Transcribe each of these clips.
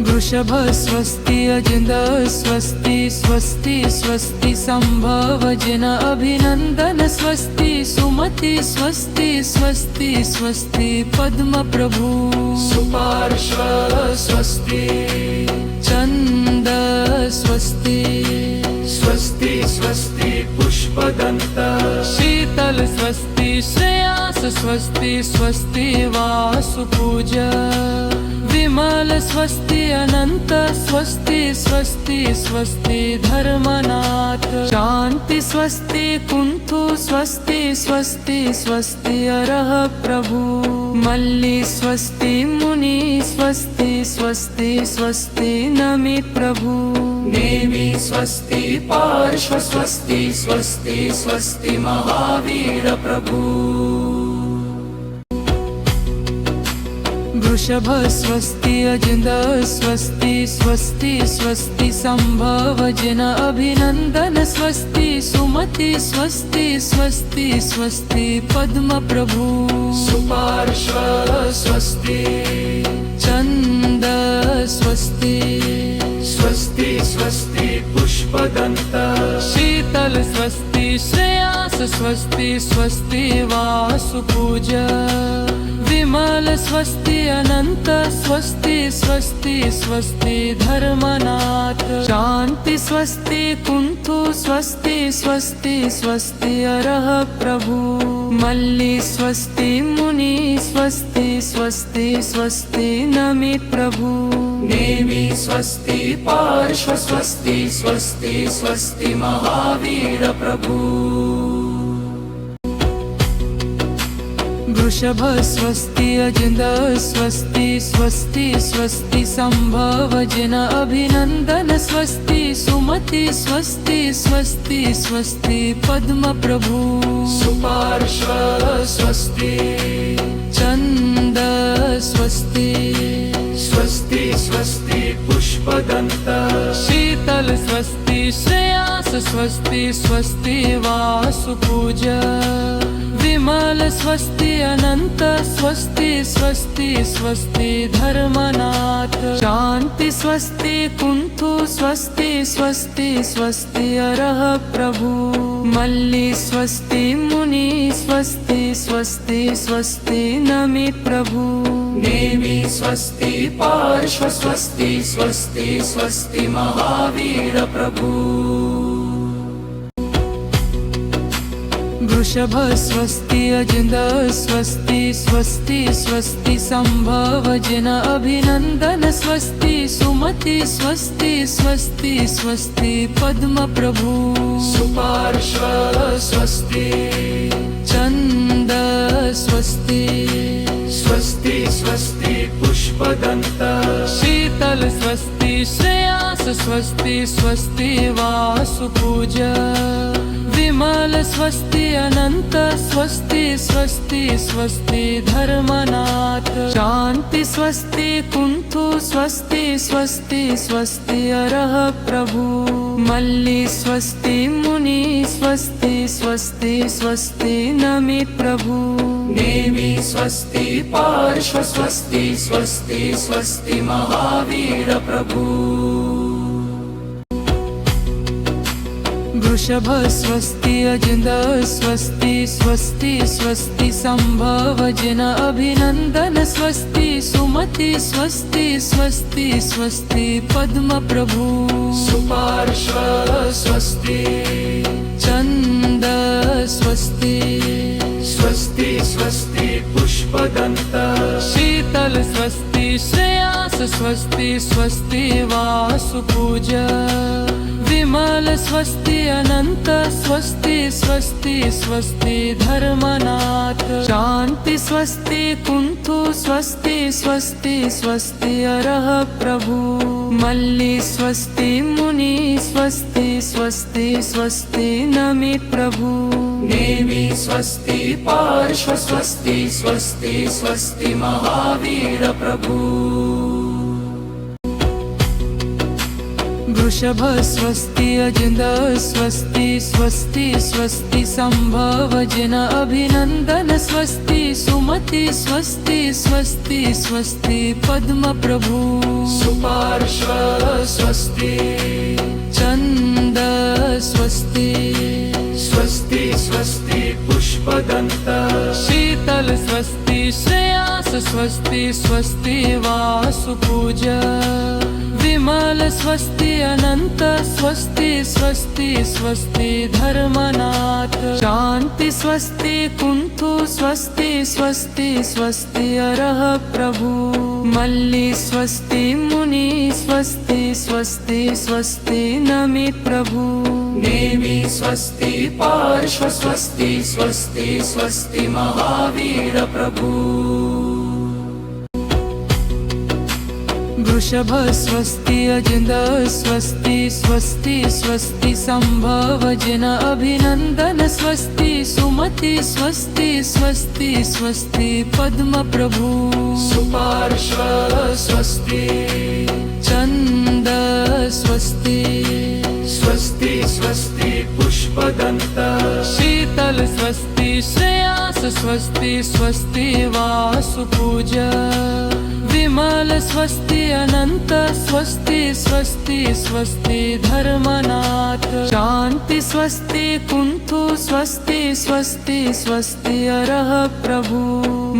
वृषभ स्वस्ति अजिन्द स्वस्ति स्वस्ति स्वस्ति संभवजन अभिनंदन स्वस्ति सुमति स्वस्ति स्वस्ति स्वस्ति पद्म प्रभु सुपार्श्व स्वस्ति चंद स्वस्ति स्वस्ति स्वस्ति पुष्पदंत शीतल स्वस्ति श्रेयास स्वस्ति स्वस्ति वासुपूजा विमल स्वस्ति अनंत स्वस्ति स्वस्ति स्वस्ति धर्मनाथ शांति स्वस्ति कुंथु स्वस्ति स्वस्ति स्वस्ति अरह प्रभु मल्ली स्वस्ति मुनि स्वस्ति स्वस्ति स्वस्ति नमि प्रभु नेमि स्वस्ति पार्श्व स्वस्ति स्वस्ति स्वस्ति महावीर प्रभु वृषभ स्वस्ति अजिन्द स्वस्ति स्वस्ति स्वस्ति संभवजन अभिनंदन स्वस्ति सुमति स्वस्ति स्वस्ति स्वस्ति पद्म प्रभु सुपार्श्व स्वस्ति चंद स्वस्ति स्वस्ति स्वस्ति पुष्पदंत शीतल स्वस्ति श्रेयास स्वस्ति स्वस्ति वासुपूजा विमल स्वस्ति अनंत स्वस्ति स्वस्ति स्वस्ति धर्मनाथ शांति स्वस्ति कुंथु स्वस्ति स्वस्ति स्वस्ति अरह प्रभु मल्ली स्वस्ति मुनि स्वस्ति स्वस्ति स्वस्ति नमि प्रभु नेमि स्वस्ति पार्श्व स्वस्ति स्वस्ति स्वस्ति महावीर प्रभु वृषभ स्वस्ति अजिन्द स्वस्ति स्वस्ति स्वस्ति संभवजन अभिनंदन स्वस्ति सुमति स्वस्ति स्वस्ति स्वस्ति पद्म प्रभु सुपार्श्व स्वस्ति चंद स्वस्ति स्वस्ति स्वस्ति पुष्पदंत शीतल स्वस्ति श्रेयास स्वस्ति स्वस्ति वासुपूजा विमल स्वस्ति अनंत स्वस्ति स्वस्ति स्वस्ति धर्मनाथ शांति स्वस्ति कुंथु स्वस्ति स्वस्ति स्वस्ति अरह प्रभु मल्ली स्वस्ति मुनि स्वस्ति स्वस्ति स्वस्ति नमि प्रभु नेमि स्वस्ति पार्श्व स्वस्ति स्वस्ति स्वस्ति महावीर प्रभु वृषभ स्वस्ति अजिन्द स्वस्ति स्वस्ति स्वस्ति संभवजन अभिनंदन स्वस्ति सुमति स्वस्ति स्वस्ति स्वस्ति पद्म प्रभु सुपार्श्व स्वस्ति चंद स्वस्ति स्वस्ति स्वस्ति पुष्पदंत शीतल स्वस्ति श्रेयास स्वस्ति स्वस्ति वासुपूजा विमल स्वस्ति अनंत स्वस्ति स्वस्ति स्वस्ति धर्मनाथ शांति स्वस्ति कुंथु स्वस्ति स्वस्ति स्वस्ति अरह प्रभु मल्ली स्वस्ति मुनि स्वस्ति स्वस्ति स्वस्ति नमि प्रभु नेमि स्वस्ति पार्श्व स्वस्ति स्वस्ति स्वस्ति महावीर प्रभु वृषभ स्वस्ति अजिन्द स्वस्ति स्वस्ति स्वस्ति संभवजन अभिनंदन स्वस्ति सुमति स्वस्ति स्वस्ति स्वस्ति पद्म प्रभु सुपार्श्व स्वस्ति चंद स्वस्ति स्वस्ति स्वस्ति पुष्पदंत शीतल स्वस्ति श्रेयास स्वस्ति स्वस्ति वासुपूजा विमल स्वस्ति अनंत स्वस्ति स्वस्ति स्वस्ति धर्मनाथ शांति स्वस्ति कुंथु स्वस्ति स्वस्ति स्वस्ति अरह प्रभु मल्ली स्वस्ति मुनि स्वस्ति स्वस्ति स्वस्ति नमि प्रभु नेमि स्वस्ति पार्श्व स्वस्ति स्वस्ति स्वस्ति महावीर प्रभु वृषभ स्वस्ति अजिन्द स्वस्ति स्वस्ति स्वस्ति संभवजन अभिनंदन स्वस्ति सुमति स्वस्ति स्वस्ति स्वस्ति पद्म प्रभु सुपार्श्व स्वस्ति चंद स्वस्ति स्वस्ति स्वस्ति पुष्पदन्त शीतल स्वस्ति श्रेयास स्वस्ति स्वस्ति वासुपूज विमल स्वस्ति अनंत स्वस्ति स्वस्ति स्वस्ति धर्मनाथ शांति स्वस्ति कुंथु स्वस्ति स्वस्ति स्वस्ति अरह प्रभु मल्ली स्वस्ति मुनि स्वस्ति स्वस्ति स्वस्ति नमि प्रभु नेमि स्वस्ति पार्श्व स्वस्ति स्वस्ति स्वस्ति महावीर प्रभु वृषभ स्वस्ति अजिन्द स्वस्ति स्वस्ति स्वस्ति संभवजन अभिनंदन स्वस्ति सुमति स्वस्ति स्वस्ति स्वस्ति पद्म प्रभु सुपार्श्व स्वस्ति चंद स्वस्ति स्वस्ति स्वस्ति पुष्पदन्त शीतल स्वस्ति श्रेयास स्वस्ति स्वस्ति वासुपूज विमल स्वस्ति अनंत स्वस्ति स्वस्ति स्वस्ति धर्मनाथ शांति स्वस्ति कुंथु स्वस्ति स्वस्ति स्वस्ति अरह प्रभु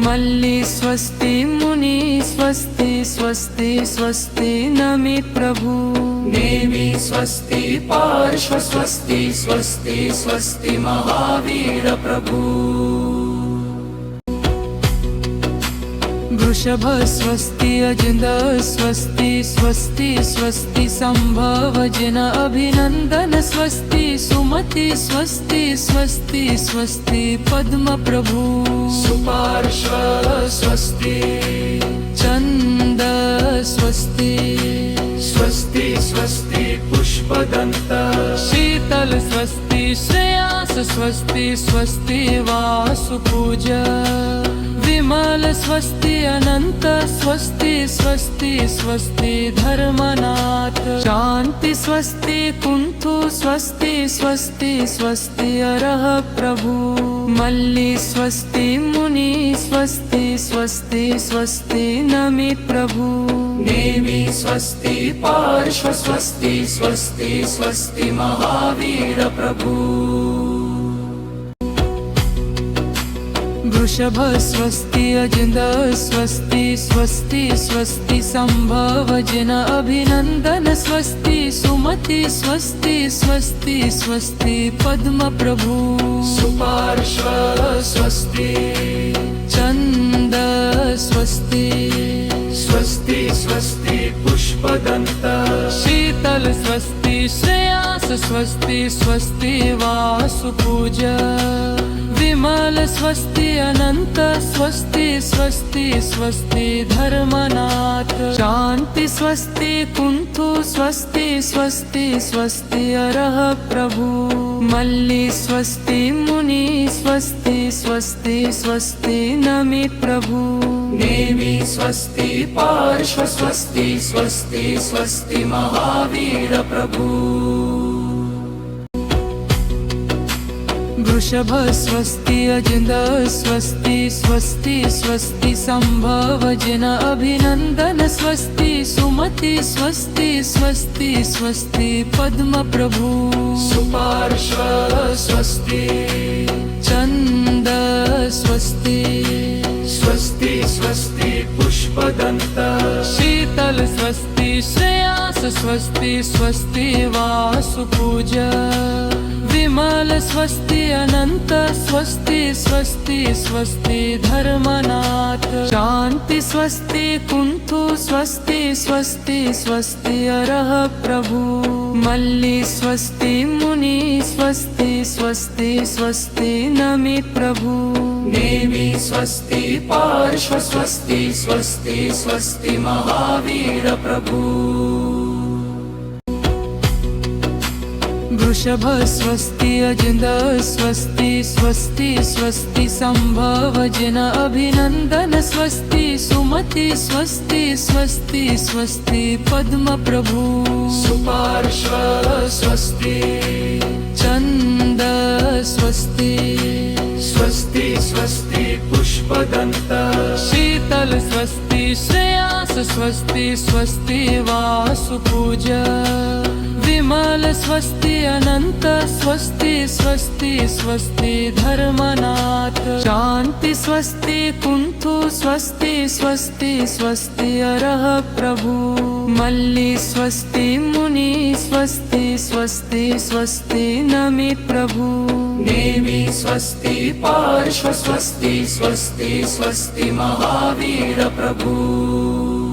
मल्ली स्वस्ति मुनि स्वस्ति स्वस्ति स्वस्ति नमि प्रभु नेमि स्वस्ति पार्श्व स्वस्ति स्वस्ति स्वस्ति महावीर प्रभु वृषभ स्वस्ति अजिन्द स्वस्ति स्वस्ति स्वस्ति संभवजन अभिनंदन स्वस्ति सुमति स्वस्ति स्वस्ति स्वस्ति पद्म प्रभु सुपार्श्व स्वस्ति चंद स्वस्ति स्वस्ति स्वस्ति पुष्पदन्त शीतल स्वस्ति श्रेयास स्वस्ति स्वस्ति वासुपूज विमल स्वस्ति अनंत स्वस्ति स्वस्ति स्वस्ति धर्मनाथ शांति स्वस्ति कुंथु स्वस्ति स्वस्ति स्वस्ति अरह प्रभु मल्ली स्वस्ति मुनि स्वस्ति स्वस्ति स्वस्ति नमि प्रभु नेमि स्वस्ति पार्श्व स्वस्ति स्वस्ति स्वस्ति महावीर प्रभु वृषभ स्वस्ति अजिन्द स्वस्ति स्वस्ति स्वस्ति संभवजन अभिनंदन स्वस्ति सुमति स्वस्ति स्वस्ति स्वस्ति पद्म प्रभु सुपार्श्व स्वस्ति चंद स्वस्ति स्वस्ति स्वस्ति पुष्पदन्त शीतल स्वस्ति श्रेयास स्वस्ति स्वस्ति वासुपूज विमल स्वस्ति अनंत स्वस्ति स्वस्ति स्वस्ति धर्मनाथ शांति स्वस्ति कुंथु स्वस्ति स्वस्ति स्वस्ति अरह प्रभु मल्ली स्वस्ति मुनि स्वस्ति स्वस्ति स्वस्ति नमि प्रभु नेमि स्वस्ति पार्श्व स्वस्ति स्वस्ति स्वस्ति महावीर प्रभु वृषभ स्वस्ति अजिन्द स्वस्ति स्वस्ति स्वस्ति संभवजन अभिनंदन स्वस्ति सुमति स्वस्ति स्वस्ति स्वस्ति पद्म प्रभु सुपार्श्व स्वस्ति चंद स्वस्ति स्वस्ति स्वस्ति पुष्पदन्त शीतल स्वस्ति श्रेयास स्वस्ति स्वस्ति वासुपूज विमल स्वस्ति अनंत स्वस्ति स्वस्ति स्वस्ति धर्मनाथ शांति स्वस्ति कुंथु स्वस्ति स्वस्ति स्वस्ति अरह प्रभु मल्ली स्वस्ति मुनि स्वस्ति स्वस्ति स्वस्ति नमि प्रभु नेमि स्वस्ति पार्श्व स्वस्ति स्वस्ति स्वस्ति महावीर प्रभु वृषभ स्वस्ति अजिंद स्वस्ति स्वस्ति स्वस्ति संभव जन अभिनंदन स्वस्ति सुमति स्वस्ति स्वस्ति स्वस्ति पद्म प्रभु सुपार्श्व स्वस्ति चंद स्वस्ति स्वस्ति स्वस्ति पुष्पदन्त शीतल स्वस्ति श्रेयास स्वस्ति स्वस्ति वासुपूज विमल स्वस्ति अनंत स्वस्ति स्वस्ति स्वस्ति धर्मनाथ शांति स्वस्ति कुंथु स्वस्ति स्वस्ति स्वस्ति अरह प्रभु मल्ली स्वस्ति मुनि स्वस्ति स्वस्ति स्वस्ति नमि प्रभु नेमि स्वस्ति पार्श्व स्वस्ति स्वस्ति स्वस्ति महावीर प्रभु